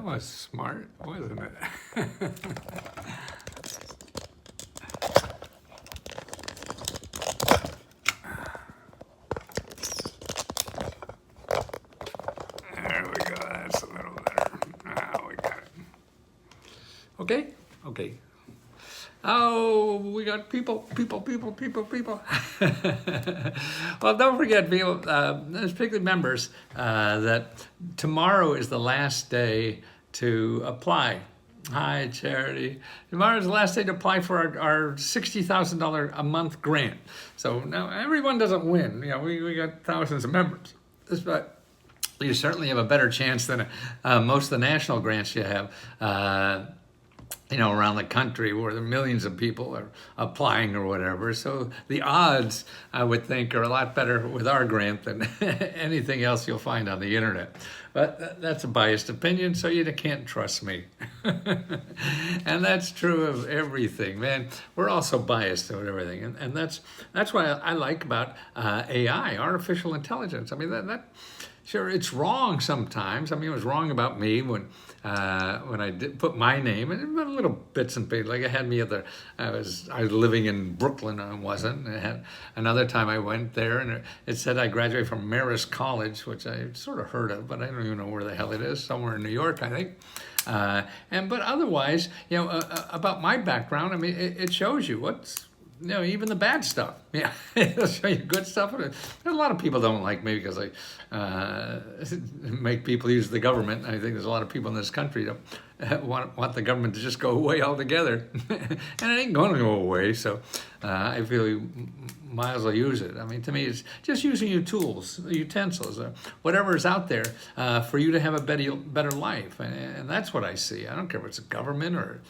was smart, wasn't it? There we go. That's a little better. Now we got it. Okay? Okay. Oh, we got people. Well, don't forget, people, particularly members, that tomorrow is the last day to apply. Hi, Charity. Tomorrow is the last day to apply for our $60,000 a month grant. So now everyone doesn't win. You know, we got thousands of members. But you certainly have a better chance than most of the national grants you have. Around the country where the millions of people are applying or whatever. So the odds, I would think, are a lot better with our grant than anything else you'll find on the internet. But that's a biased opinion, so you can't trust me. And that's true of everything, man. We're also biased about everything. And that's what I like about AI, artificial intelligence. I mean, sure, it's wrong sometimes. I mean, it was wrong about me when I did put my name and little bits and pieces. Like it had me I was living in Brooklyn. I wasn't. It had another time I went there and it said I graduated from Marist College, which I sort of heard of, but I don't even know where the hell it is. Somewhere in New York, I think. But otherwise, about my background, I mean, it shows you what's. Even the bad stuff. Yeah, it'll show you good stuff. A lot of people don't like me because I make people use the government. I think there's a lot of people in this country that want the government to just go away altogether. And it ain't going to go away, so I feel you might as well use it. I mean, to me, it's just using your tools, utensils, whatever is out there for you to have a better life. And that's what I see. I don't care if it's a government or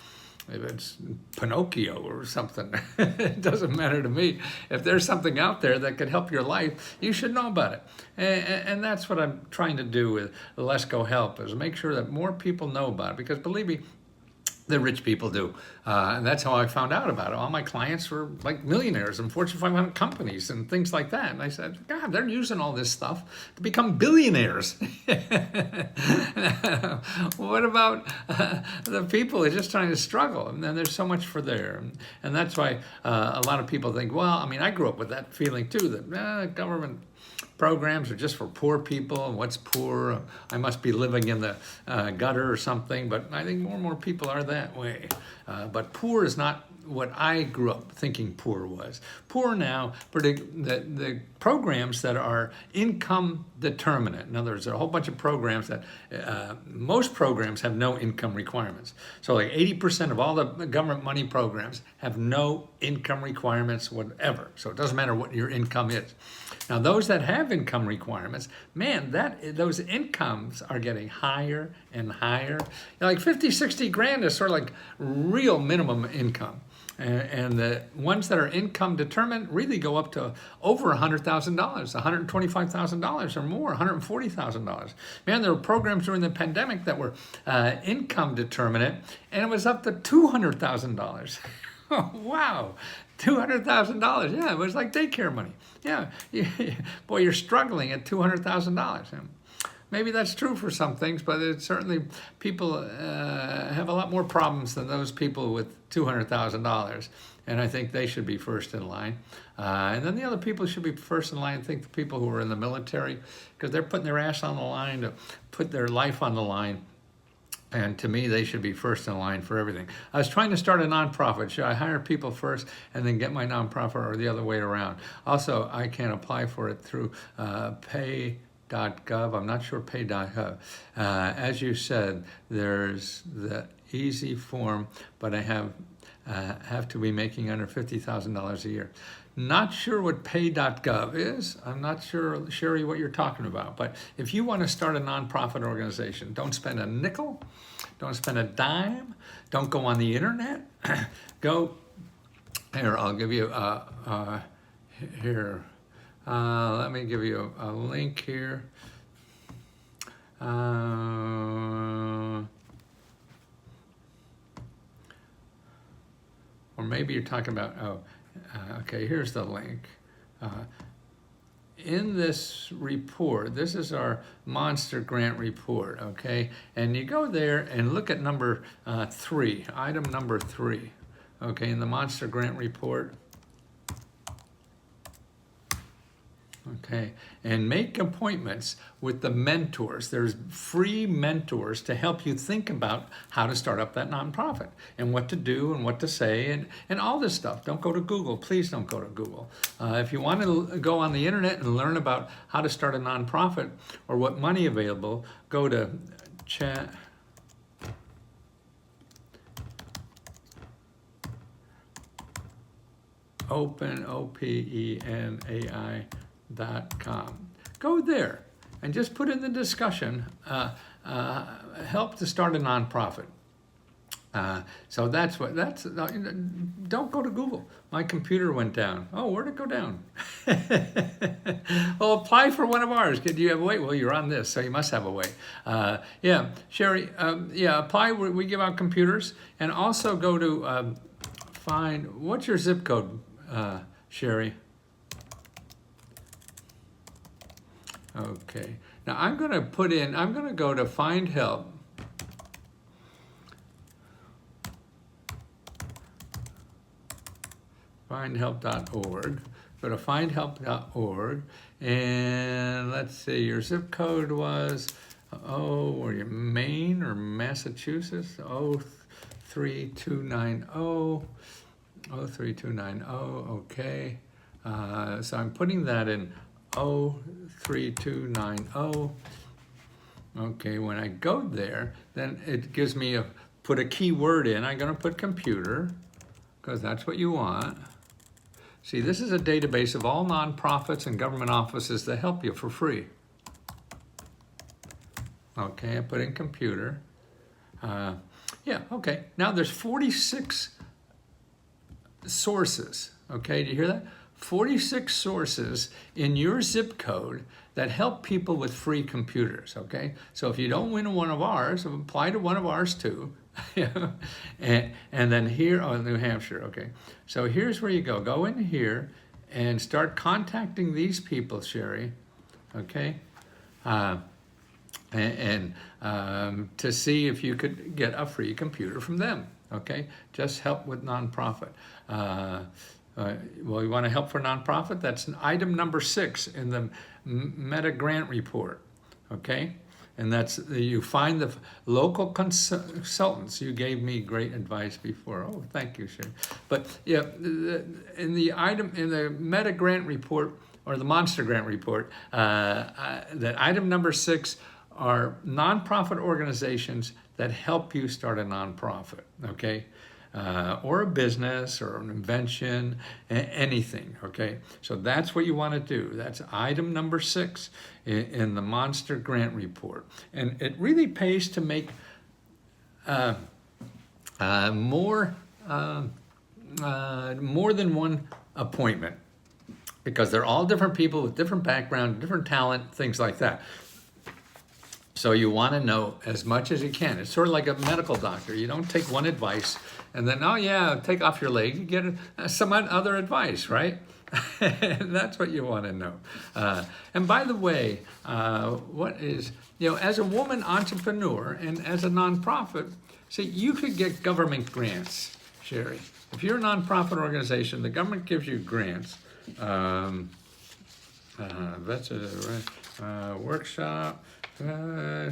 if it's Pinocchio or something. It doesn't matter to me. If there's something out there that could help your life, you should know about it. And that's what I'm trying to do with Let's Go Help, is make sure that more people know about it. Because believe me, the rich people do. And that's how I found out about it. All my clients were like millionaires and Fortune 500 companies and things like that. And I said, God, they're using all this stuff to become billionaires. What about the people who are just trying to struggle? And then there's so much for there. And that's why a lot of people think, well, I mean, I grew up with that feeling too, that government programs are just for poor people, and what's poor? I must be living in the gutter or something, but I think more and more people are that way. But poor is not what I grew up thinking poor was. Poor now, the programs that are income determinant. In other words, there are a whole bunch of programs that, most programs have no income requirements. So like 80% of all the government money programs have no income requirements whatever. So it doesn't matter what your income is. Now, those that have income requirements, man, those incomes are getting higher and higher. Like 50, 60 grand is sort of like real minimum income. And the ones that are income determined really go up to over $100,000, $125,000 or more, $140,000. Man, there were programs during the pandemic that were income determinant, and it was up to $200,000. Oh, wow. $200,000. Yeah, it was like daycare money. Yeah. Boy, you're struggling at $200,000. Maybe that's true for some things, but it's certainly people have a lot more problems than those people with $200,000. And I think they should be first in line. And then the other people should be first in line. I think the people who are in the military, because they're putting their ass on the line to put their life on the line. And to me, they should be first in line for everything. I was trying to start a nonprofit. Should I hire people first and then get my nonprofit, or the other way around? Also, I can apply for it through pay.gov. I'm not sure pay.gov. As you said, there's the easy form, but I have to be making under $50,000 a year. Not sure what pay.gov is. I'm not sure, Sherry, what you're talking about. But if you want to start a nonprofit organization, don't spend a nickel, don't spend a dime, don't go on the internet. Go here. I'll give you here. Let me give you a link here. Or maybe you're talking about, okay, here's the link. in this report, this is our monster grant report, okay? And you go there and look at number 3, item number 3, okay, in the monster grant report. Okay, and make appointments with the mentors. There's free mentors to help you think about how to start up that nonprofit and what to do and what to say and all this stuff. Don't go to Google. Please don't go to Google. If you want to go on the internet and learn about how to start a nonprofit or what money available, go to chat. openai.com. Go there and just put in the discussion, help to start a nonprofit. So don't go to Google. My computer went down. Oh, where'd it go down? Well, apply for one of ours. Do you have a way? Well, you're on this, so you must have a way. Yeah, Sherry, apply. We give out computers. And also go to what's your zip code, Sherry? Okay, now I'm going to go to Find Help. Findhelp.org. Go to findhelp.org, and let's see, your zip code was, were you Maine or Massachusetts? 03290. 03290, okay. So I'm putting that in 03290. Okay, when I go there, then it gives me put a keyword in. I'm going to put computer, because that's what you want. See, this is a database of all nonprofits and government offices that help you for free. Okay, I put in computer. Yeah, okay. Now there's 46 sources. Okay, do you hear that? 46 sources in your zip code that help people with free computers, okay? So if you don't win one of ours, apply to one of ours too. and then here, New Hampshire, okay. So here's where you go. Go in here and start contacting these people, Sherry, okay? To see if you could get a free computer from them, okay? Just help with nonprofit. Well, you want to help for nonprofit? That's item number 6 in the Meta Grant Report, okay? And that's, you find the local consultants. You gave me great advice before. Oh, thank you, Sherry. But yeah, in the Meta Grant Report, or the Monster Grant Report, that item number 6 are nonprofit organizations that help you start a nonprofit, okay? Or a business or an invention, anything, okay? So that's what you want to do. That's item number 6 in the Monster Grant Report. And it really pays to make more than one appointment, because they're all different people with different background, different talent, things like that. So you want to know as much as you can. It's sort of like a medical doctor. You don't take one advice and then, oh yeah, take off your leg. You get some other advice, right? That's what you want to know. And by the way, as a woman entrepreneur and as a nonprofit, see, you could get government grants, Sherry. If you're a nonprofit organization, the government gives you grants. That's a workshop.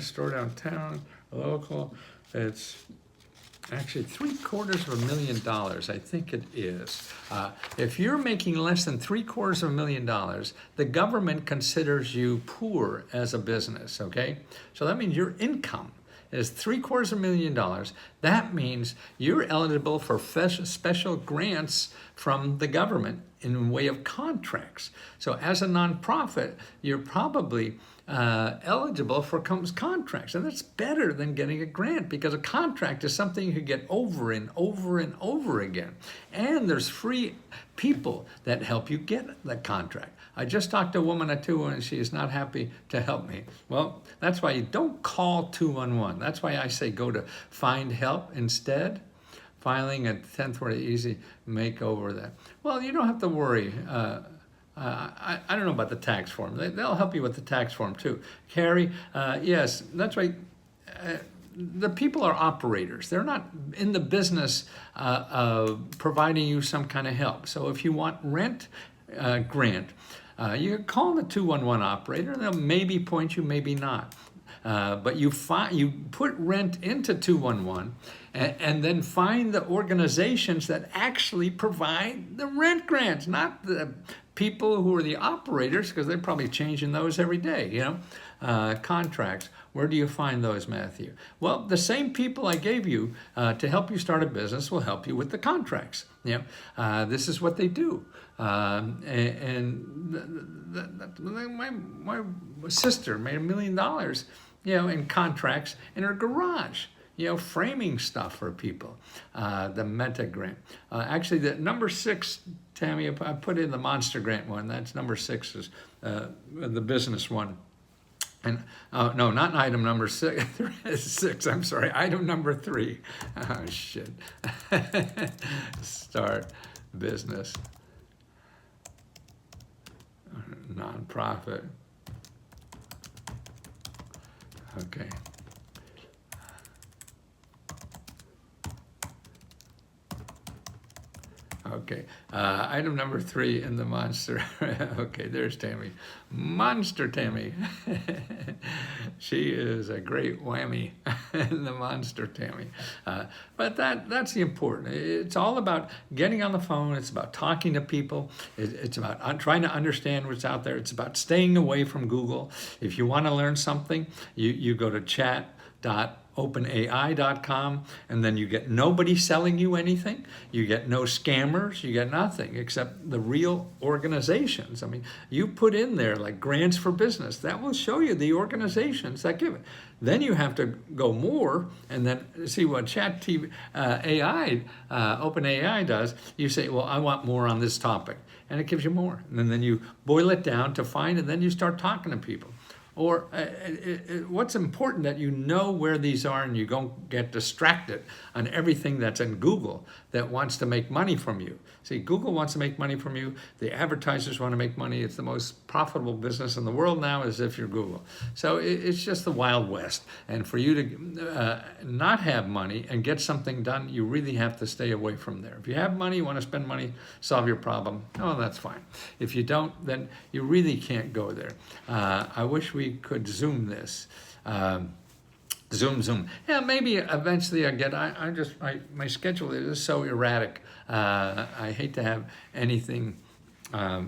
Store downtown, local. It's actually $750,000, I think it is. If you're making less than $750,000, the government considers you poor as a business, okay? So that means your income is $750,000. That means you're eligible for special grants from the government in way of contracts. So as a nonprofit, you're probably eligible for contracts, and that's better than getting a grant, because a contract is something you can get over and over and over again, and there's free people that help you get that contract. I just talked to a woman at 211, and she is not happy to help me. Well, that's why you don't call 211. That's why I say go to Find Help instead. Filing a 10th word easy makeover that. Well, you don't have to worry. I don't know about the tax form. They'll help you with the tax form too. Carrie, yes, that's right. The people are operators. They're not in the business of providing you some kind of help. So if you want rent grant, you can call the 211 operator, and they'll maybe point you, maybe not. But you put rent into 211 and then find the organizations that actually provide the rent grants, not the people who are the operators, because they're probably changing those every day, contracts. Where do you find those, Matthew? Well, the same people I gave you to help you start a business will help you with the contracts. This is what they do. My sister made $1 million, in contracts in her garage, framing stuff for people. The Meta grant. Actually, the number 6, Tammy, I put in the Monster grant one. That's number 6 is the business one. And no, not item number 6. 6. I'm sorry, item number 3. Oh shit. Start business. Nonprofit. Okay. Okay. Item number 3 in the Monster. Okay, there's Tammy. Monster Tammy. She is a great whammy in the Monster Tammy. But that's the important. It's all about getting on the phone. It's about talking to people. It's about trying to understand what's out there. It's about staying away from Google. If you want to learn something, you go to chat.openai.com, and then you get nobody selling you anything. You get no scammers. You get nothing except the real organizations. I mean, you put in there like grants for business. That will show you the organizations that give it. Then you have to go more and then see what OpenAI does. You say, well, I want more on this topic, and it gives you more. And then you boil it down to find, and then you start talking to people. Or what's important that you know where these are and you don't get distracted on everything that's in Google that wants to make money from you. See, Google wants to make money from you. The advertisers want to make money. It's the most profitable business in the world now is if you're Google. So it's just the Wild West. And for you to not have money and get something done, you really have to stay away from there. If you have money, you want to spend money, solve your problem, oh, that's fine. If you don't, then you really can't go there. I wish we could Zoom this. Zoom. Yeah, maybe eventually I get, my schedule is so erratic. I hate to have anything, I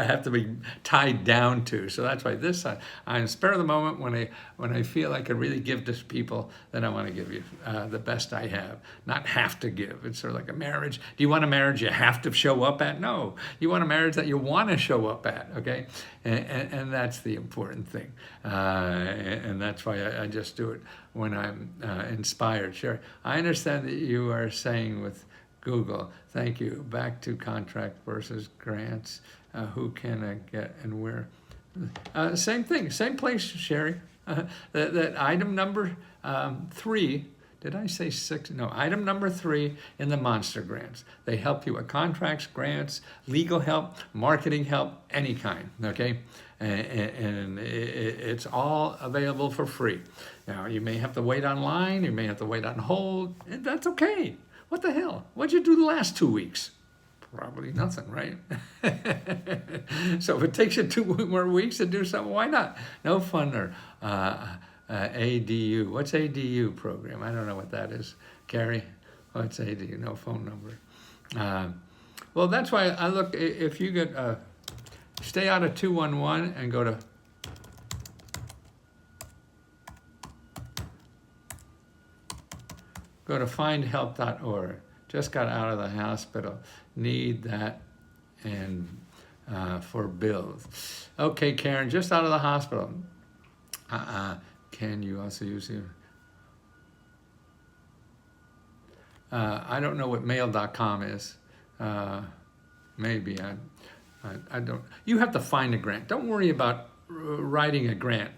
have to be tied down to. So that's why this, I spare the moment when I feel I can really give to people, then I want to give you the best I have, not have to give. It's sort of like a marriage. Do you want a marriage you have to show up at? No. You want a marriage that you want to show up at, okay? And that's the important thing. And that's why I just do it when I'm inspired. Sure. I understand that you are saying with Google, thank you. Back to contract versus grants. Who can I get and where? Same thing, same place, Sherry. That item number 3, did I say 6? No, item number 3 in the Monster grants. They help you with contracts, grants, legal help, marketing help, any kind, okay? And it's all available for free. Now, you may have to wait online, you may have to wait on hold, and that's okay. What the hell? What'd you do the last 2 weeks? Probably nothing, right? So if it takes you 2 more weeks to do something, why not? No fun or ADU. What's ADU program? I don't know what that is. Carrie, what's ADU? No phone number. Well, that's why I look, if you get, stay out of 211 and go to findhelp.org. Just got out of the hospital. Need that and for bills. Okay, Karen, just out of the hospital. Can you also use your... I don't know what mail.com is. Maybe. I don't... You have to find a grant. Don't worry about writing a grant.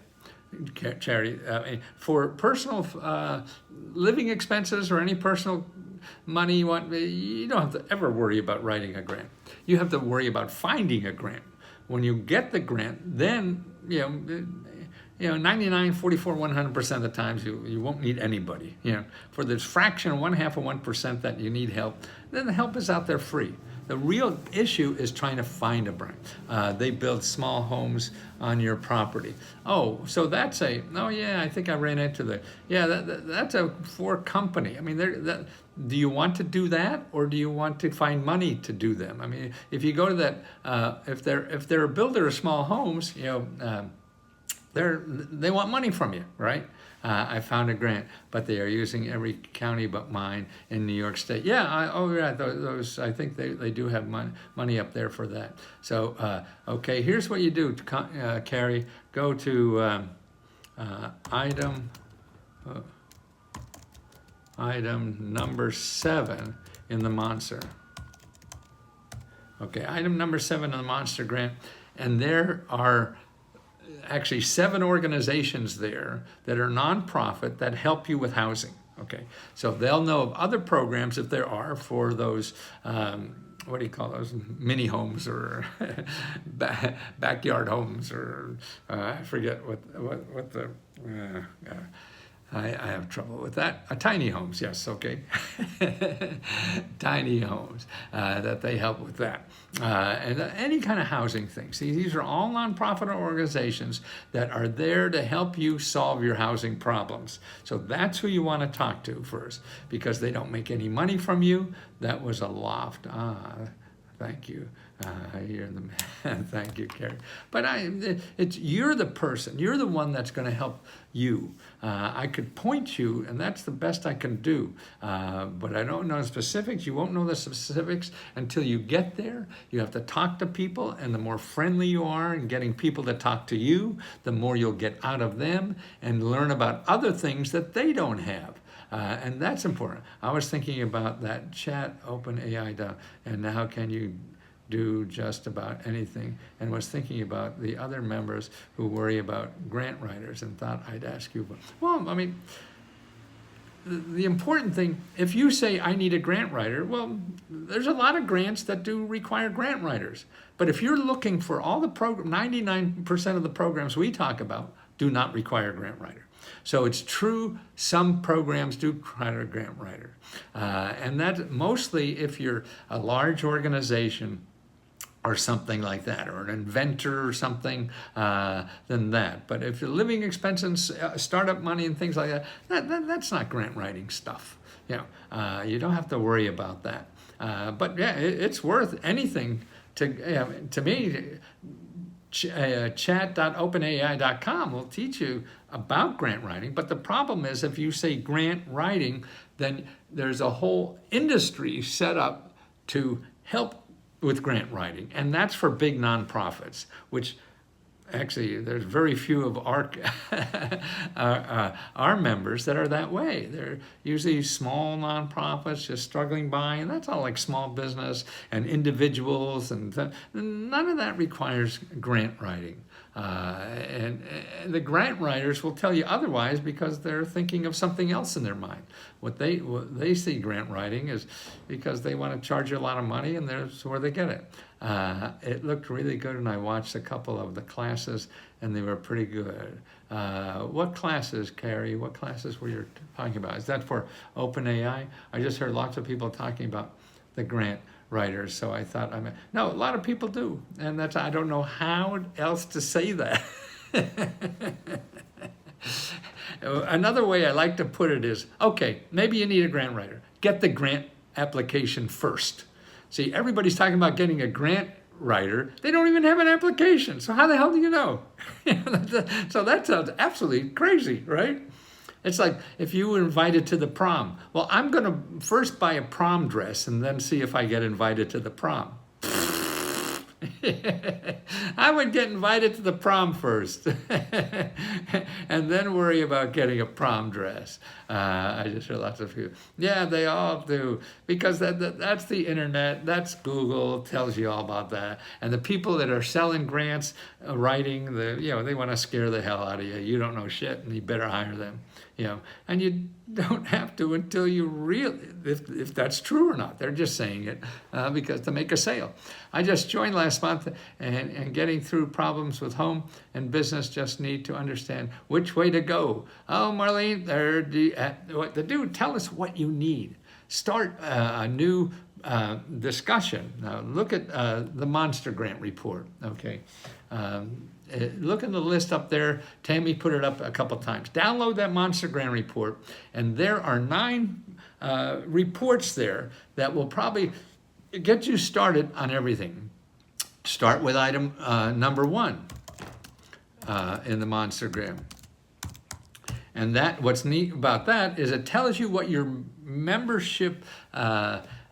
charity. For personal living expenses or any personal money you want, you don't have to ever worry about writing a grant. You have to worry about finding a grant. When you get the grant, then 99, 44, 100% of the times you won't need anybody. For this fraction of 0.5% that you need help, then the help is out there free. The real issue is trying to find a grant. They build small homes on your property. Oh, so that's I think I ran into that's a for company. I mean, do you want to do that, or do you want to find money to do them? I mean, if you go to that, if they're a builder of small homes, they want money from you, right? I found a grant, but they are using every county but mine in New York State. Those I think they do have money up there for that. So okay, here's what you do, Carrie. Go to item number 7 in the Monster. Okay, item number 7 in the Monster grant, and there are actually 7 organizations there that are nonprofit that help you with housing. Okay, so they'll know of other programs if there are for those what do you call those, mini homes or backyard homes, or I forget what the I have trouble with that. Tiny homes, yes, okay. Tiny homes, that they help with that. And any kind of housing thing. See, these are all nonprofit organizations that are there to help you solve your housing problems. So that's who you want to talk to first, because they don't make any money from you. That was a loft. Thank you. You're the man. Thank you, Carrie. But you're the person. You're the one that's going to help you. I could point you, and that's the best I can do. But I don't know the specifics. You won't know the specifics until you get there. You have to talk to people, and the more friendly you are in getting people to talk to you, the more you'll get out of them and learn about other things that they don't have. And that's important. I was thinking about that chat, OpenAI, and now can you do just about anything, and was thinking about the other members who worry about grant writers and thought I'd ask you. Well, I mean, the important thing, if you say I need a grant writer, well, there's a lot of grants that do require grant writers. But if you're looking for all the 99% of the programs we talk about do not require a grant writer. So it's true, some programs do require a grant writer. And that mostly if you're a large organization or something like that, or an inventor or something, than that. But if you're living expenses, startup money and things like that, that's not grant writing stuff. You don't have to worry about that. But yeah, it's worth anything to me. Chat.openai.com will teach you about grant writing, but the problem is if you say grant writing, then there's a whole industry set up to help with grant writing, and that's for big nonprofits, which actually there's very few of our members that are that way. They're usually small nonprofits just struggling by, and that's all like small business and individuals, and none of that requires grant writing. And the grant writers will tell you otherwise because they're thinking of something else in their mind. What they see grant writing is because they want to charge you a lot of money, and that's where they get it. It looked really good, and I watched a couple of the classes, and they were pretty good. What classes, Carrie? What classes were you talking about? Is that for OpenAI? I just heard lots of people talking about the grant writers, so I thought no, a lot of people do, and I don't know how else to say that. Another way I like to put it is, okay, maybe you need a grant writer. Get the grant application first. See, everybody's talking about getting a grant writer. They don't even have an application, so how the hell do you know? So that sounds absolutely crazy, right? It's like if you were invited to the prom. Well, I'm going to first buy a prom dress and then see if I get invited to the prom. I would get invited to the prom first and then worry about getting a prom dress. I just hear lots of people, yeah, they all do, because that's the internet, that's Google, tells you all about that. And the people that are selling grants, writing, they want to scare the hell out of you. You don't know shit, and you better hire them. And you don't have to until you really, if that's true or not. They're just saying it because to make a sale. I just joined last month, and getting through problems with home and business, just need to understand which way to go. Oh, Marlene, what to do? Tell us what you need. Start a new discussion. Now, look at the Monster Grant Report, okay? Look in the list up there. Tammy put it up a couple times. Download that Monster Grant Report, and there are 9 reports there that will probably get you started on everything. Start with item number 1 in the Monster Grant. And what's neat about that is it tells you what your membership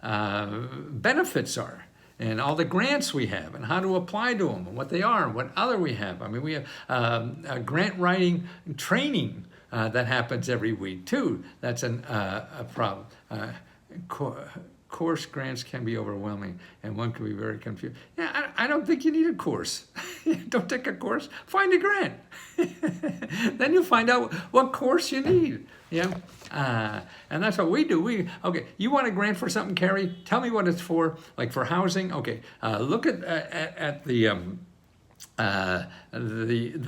benefits are, and all the grants we have, and how to apply to them, and what they are, and what other we have. I mean, we have a grant writing training that happens every week too. That's a problem. Course grants can be overwhelming, and one can be very confused. Yeah, I don't think you need a course. Don't take a course. Find a grant. Then you'll find out what course you need. Yeah, and that's what we do. Okay, you want a grant for something, Carrie? Tell me what it's for. Like for housing. Okay, look at the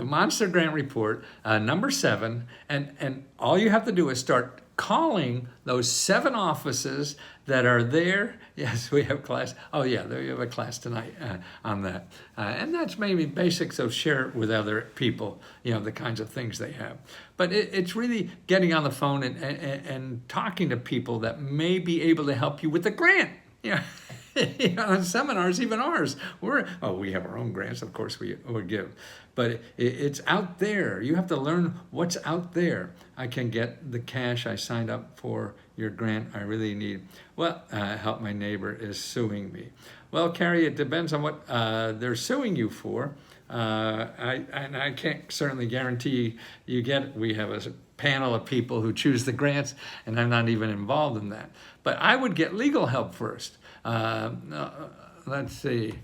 Monster Grant Report, number 7, and all you have to do is start calling those 7 offices that are there. Yes, we have class. Oh yeah, we have a class tonight on that. And that's maybe basic, so share it with other people, the kinds of things they have. But it's really getting on the phone and talking to people that may be able to help you with the grant. Seminars, even ours, we have our own grants, of course we would give, but it's out there. You have to learn what's out there. I can get the cash I signed up for your grant I really need. Well, help my neighbor is suing me. Well, Carrie, it depends on what they're suing you for. I can't certainly guarantee you get it. We have a panel of people who choose the grants, and I'm not even involved in that. But I would get legal help first. Let's see.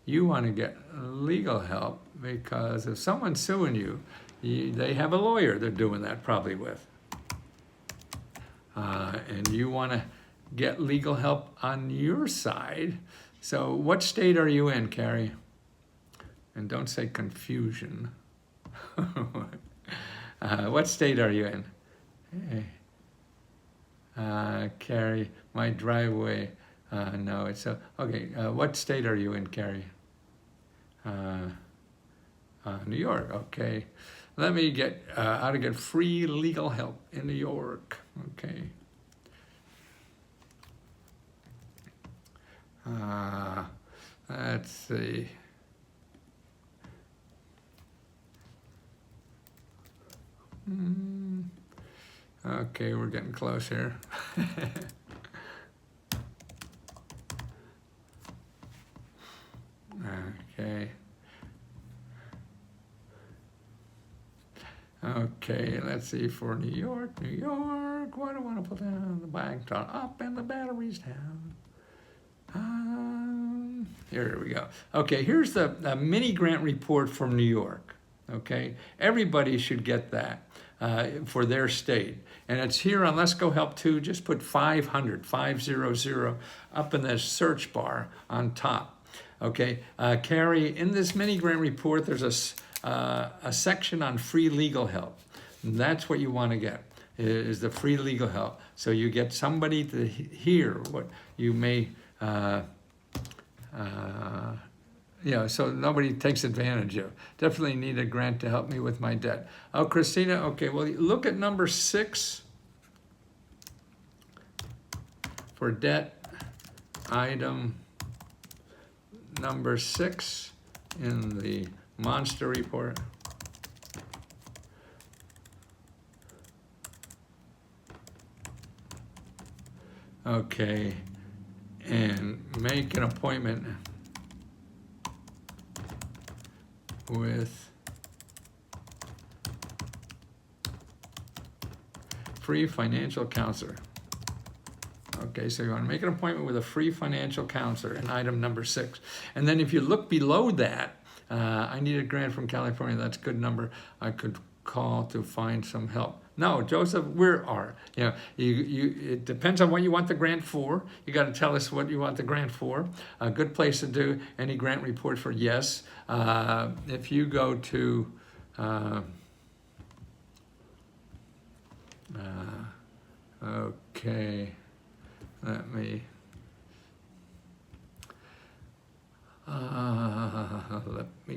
You want to get legal help because if someone's suing you, they have a lawyer they're doing that probably with. And you want to get legal help on your side. So what state are you in, Carrie? And don't say confusion. What state are you in? Hey. Carrie, my driveway. No, it's okay. What state are you in, Carrie? New York. Okay. Let me get how to get free legal help in New York. Okay. Let's see. Okay, we're getting close here. Okay. Okay, let's see, for New York, what do I want to put down? The bank's up and the battery's down. Here we go. Okay, here's the mini grant report from New York. Okay, everybody should get that for their state. And it's here on Let's Go Help 2. Just put 500 up in the search bar on top. Okay, Carrie, in this mini grant report, there's a section on free legal help. And that's what you want to get, is the free legal help. So you get somebody to hear what you may, so nobody takes advantage of. Definitely need a grant to help me with my debt. Oh, Christina, okay, well, look at number 6 for debt, item number 6 in the Monster Report. Okay, and make an appointment with free financial counselor. Okay, so you want to make an appointment with a free financial counselor in item number 6. And then if you look below that, I need a grant from California. That's a good number. I could call to find some help. No, Joseph, it depends on what you want the grant for. You got to tell us what you want the grant for. A good place to do any grant report for, yes. If you go to okay, let me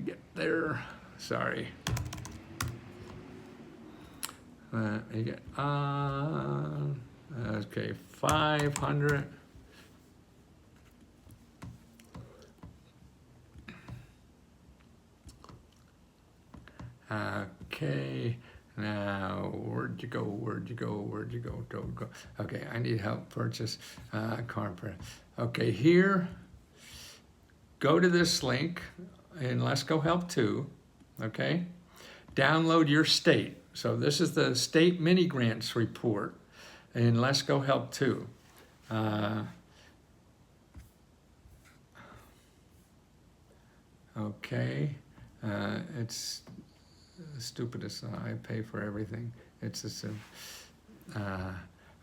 get there. Sorry. Let me get okay, 500. Okay, now where'd you go? Go. Okay, I need help purchase car. Okay, here, go to this link in Let's Go Help 2, okay? Download your state. So this is the state mini grants report in Let's Go Help 2. Okay, it's the stupidest. I pay for everything. It's just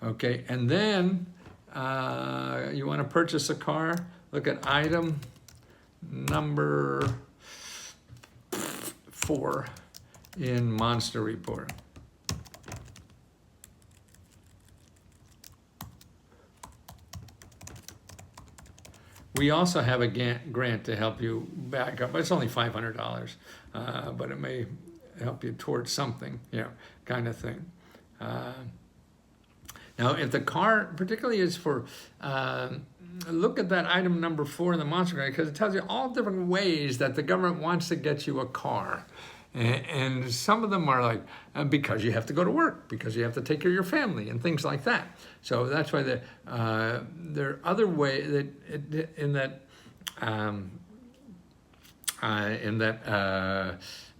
okay, and then you want to purchase a car. Look at item number 4 in Monster Report. We also have a grant to help you back up. It's only $500, but it may help you towards something, kind of thing. Now, if the car particularly is for, look at that item number 4 in the Monster Grant, because it tells you all different ways that the government wants to get you a car. And some of them are like, because you have to go to work, because you have to take care of your family and things like that. So that's why there are other ways that in that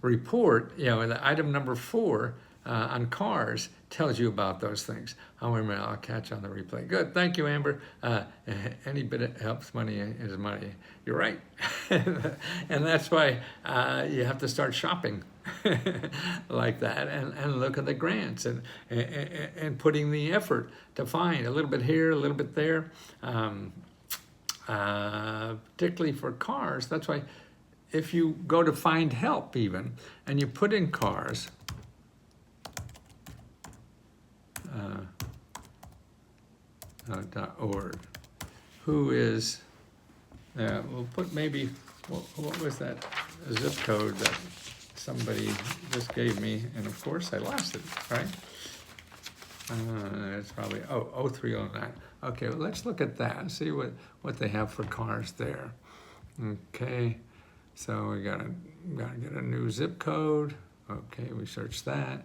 report, in the item number 4 on cars tells you about those things. I'll catch on the replay. Good, thank you, Amber. Any bit of helps money is money. You're right. And that's why you have to start shopping like that and look at the grants and putting the effort to find a little bit here, a little bit there, particularly for cars. That's why if you go to find help even, and you put in cars, .org, who is, we'll put maybe, what was that zip code that somebody just gave me, and of course I lost it, right? It's probably, 0309. Okay, well, let's look at that and see what they have for cars there. Okay, so we gotta get a new zip code. Okay, we search that.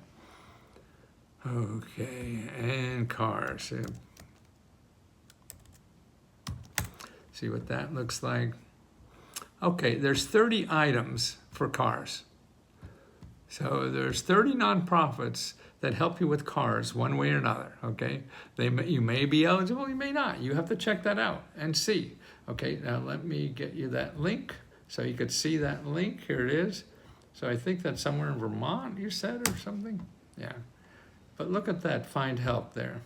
Okay, and cars. See what that looks like. Okay, there's 30 items for cars. So there's 30 nonprofits that help you with cars one way or another, okay? You may be eligible, you may not. You have to check that out and see. Okay, now let me get you that link so you could see that link. Here it is. So I think that's somewhere in Vermont, you said, or something? Yeah. But look at that, find help there.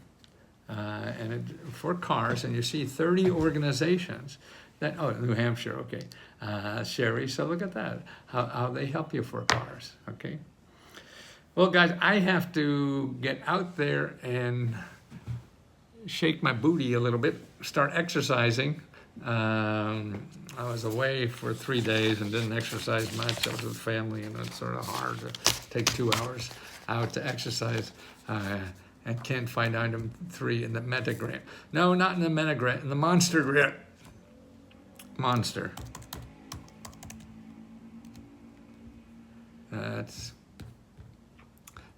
For cars, and you see 30 organizations that, New Hampshire, okay. Sherry, so look at that, how they help you for cars, okay? Well, guys, I have to get out there and shake my booty a little bit, start exercising. I was away for 3 days and didn't exercise much. I was with family, and it's sort of hard to take 2 hours out to exercise. And can't find item 3 in the Meta grant. No, not in the Meta grant, in the Monster grant. Monster. That's,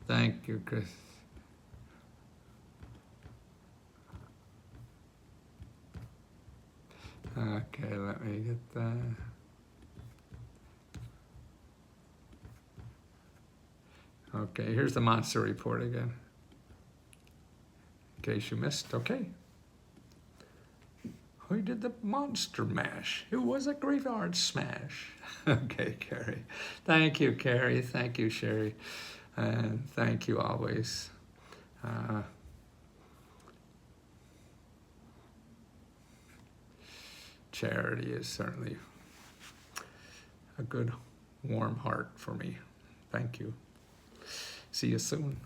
thank you, Chris. Okay, let me get that. Okay, here's the monster report again. In case you missed, okay. Who did the monster mash? It was a graveyard smash. Okay, Carrie. Thank you, Carrie. Thank you, Sherry. And thank you always. Charity is certainly a good, warm heart for me. Thank you. See you soon.